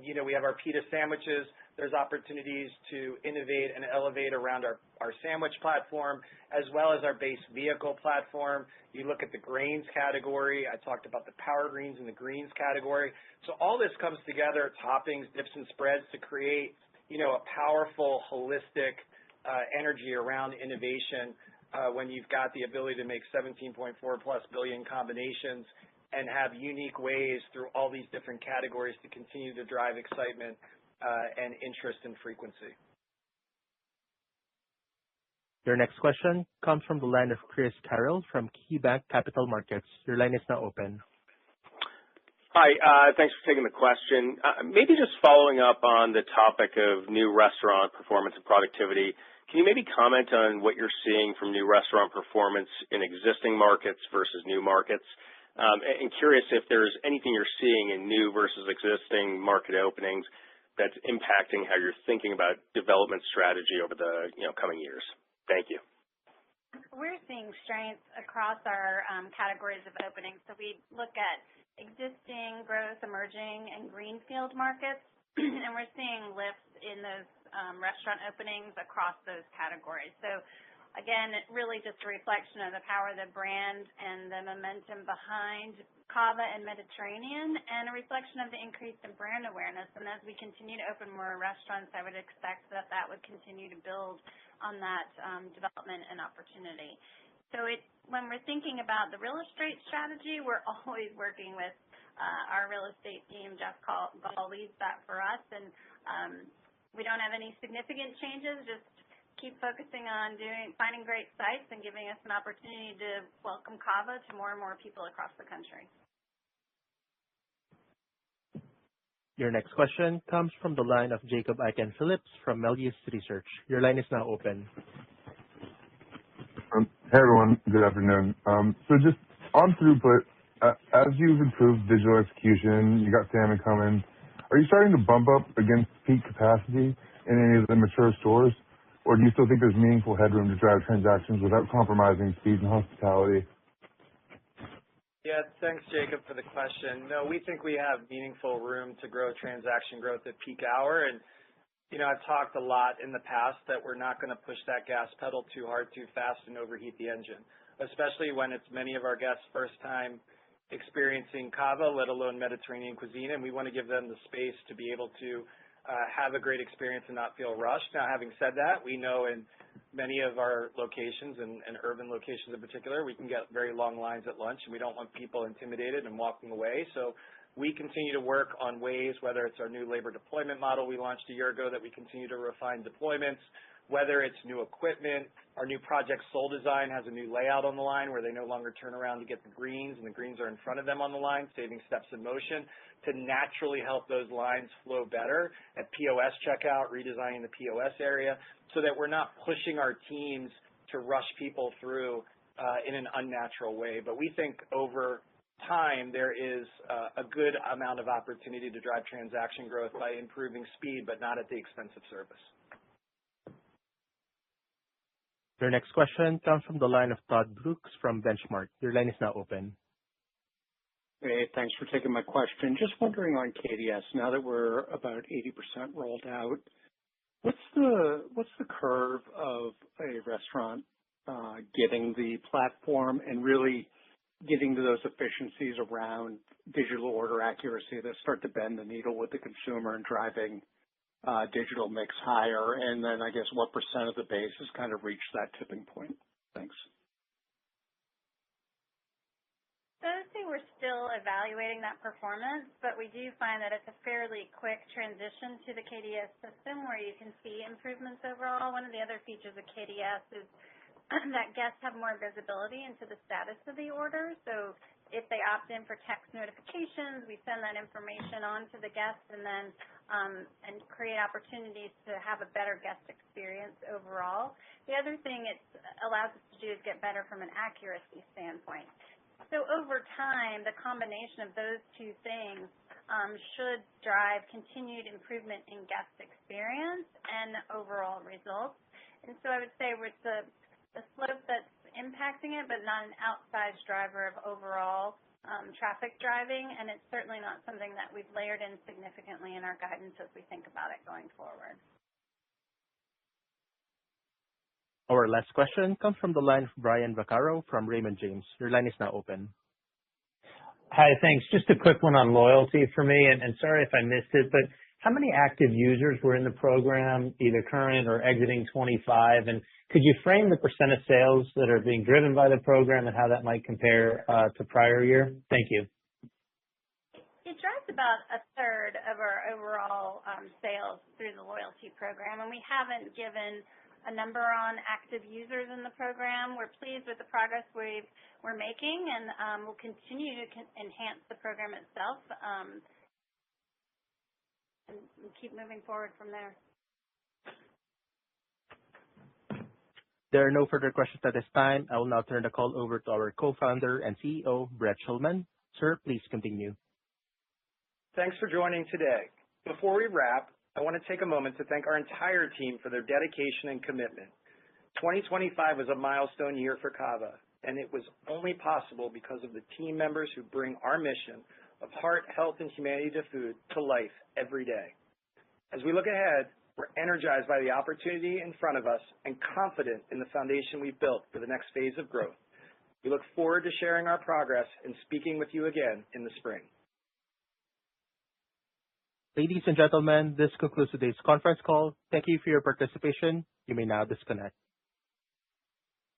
we have our pita sandwiches, there's opportunities to innovate and elevate around our sandwich platform, as well as our base vehicle platform. You look at the grains category. I talked about the power greens and the greens category. So all this comes together, toppings, dips, and spreads to create, a powerful, holistic energy around innovation when you've got the ability to make 17.4+ billion combinations and have unique ways through all these different categories to continue to drive excitement and interest and frequency. Your next question comes from the line of Chris Carroll from KeyBanc Capital Markets. Your line is now open. Hi, thanks for taking the question. Maybe just following up on the topic of new restaurant performance and productivity, can you maybe comment on what you're seeing from new restaurant performance in existing markets versus new markets? And curious if there's anything you're seeing in new versus existing market openings that's impacting how you're thinking about development strategy over the coming years. Thank you. We're seeing strength across our categories of openings. So we look at existing, growth, emerging, and greenfield markets, and we're seeing lifts in those restaurant openings across those categories. So again, it really just a reflection of the power of the brand and the momentum behind CAVA and Mediterranean, and a reflection of the increase in brand awareness. And as we continue to open more restaurants, I would expect that would continue to build on that development and opportunity. So when we're thinking about the real estate strategy, we're always working with our real estate team. Jeff Gall leads that for us, and we don't have any significant changes, just keep focusing on finding great sites and giving us an opportunity to welcome CAVA to more and more people across the country. Your next question comes from the line of Jacob Aiken-Phillips from Melius Research. Your line is now open. Hey everyone, good afternoon. So just on throughput, as you've improved digital execution, you got salmon coming. Are you starting to bump up against peak capacity in any of the mature stores? Or do you still think there's meaningful headroom to drive transactions without compromising speed and hospitality? Yeah, thanks, Jacob, for the question. No, we think we have meaningful room to grow transaction growth at peak hour. And, I've talked a lot in the past that we're not going to push that gas pedal too hard, too fast, and overheat the engine, especially when it's many of our guests' first time experiencing CAVA, let alone Mediterranean cuisine. And we want to give them the space to be able to have a great experience and not feel rushed. Now, having said that, we know in many of our locations and urban locations in particular, we can get very long lines at lunch, and we don't want people intimidated and walking away. So we continue to work on ways, whether it's our new labor deployment model we launched a year ago that we continue to refine deployments, whether it's new equipment. Our new Project Soul design has a new layout on the line where they no longer turn around to get the greens, and the greens are in front of them on the line, saving steps in motion to naturally help those lines flow better at POS checkout, redesigning the POS area so that we're not pushing our teams to rush people through in an unnatural way. But we think over time there is a good amount of opportunity to drive transaction growth by improving speed, but not at the expense of service. Your next question comes from the line of Todd Brooks from Benchmark. Your line is now open. Hey, thanks for taking my question. Just wondering on KDS, now that we're about 80% rolled out, what's the curve of a restaurant getting the platform and really getting to those efficiencies around digital order accuracy that start to bend the needle with the consumer and driving digital mix higher? And then I guess what percent of the base has kind of reached that tipping point? Thanks. So I would say we're still evaluating that performance, but we do find that it's a fairly quick transition to the KDS system where you can see improvements overall. One of the other features of KDS is that guests have more visibility into the status of the order. So if they opt in for text notifications, we send that information on to the guests and then and create opportunities to have a better guest experience overall. The other thing it allows us to do is get better from an accuracy standpoint. So over time, the combination of those two things should drive continued improvement in guest experience and overall results. And so I would say with the slope that's impacting it, but not an outsized driver of overall traffic driving, and it's certainly not something that we've layered in significantly in our guidance as we think about it going forward. Our last question comes from the line of Brian Vaccaro from Raymond James. Your line is now open. Hi, thanks. Just a quick one on loyalty for me, and sorry if I missed it, but how many active users were in the program, either current or exiting 25? And could you frame the percent of sales that are being driven by the program and how that might compare to prior year? Thank you. It drives about a third of our overall sales through the loyalty program, and we haven't given a number on active users in the program. We're pleased with the progress we're making, and we'll continue to enhance the program itself and keep moving forward from there. There are no further questions at this time. I will now turn the call over to our co-founder and CEO, Brett Schulman. Sir, please continue. Thanks for joining today. Before we wrap, I want to take a moment to thank our entire team for their dedication and commitment. 2025 was a milestone year for CAVA, and it was only possible because of the team members who bring our mission of heart, health, and humanity to food to life every day. As we look ahead, we're energized by the opportunity in front of us and confident in the foundation we've built for the next phase of growth. We look forward to sharing our progress and speaking with you again in the spring. Ladies and gentlemen, this concludes today's conference call. Thank you for your participation. You may now disconnect.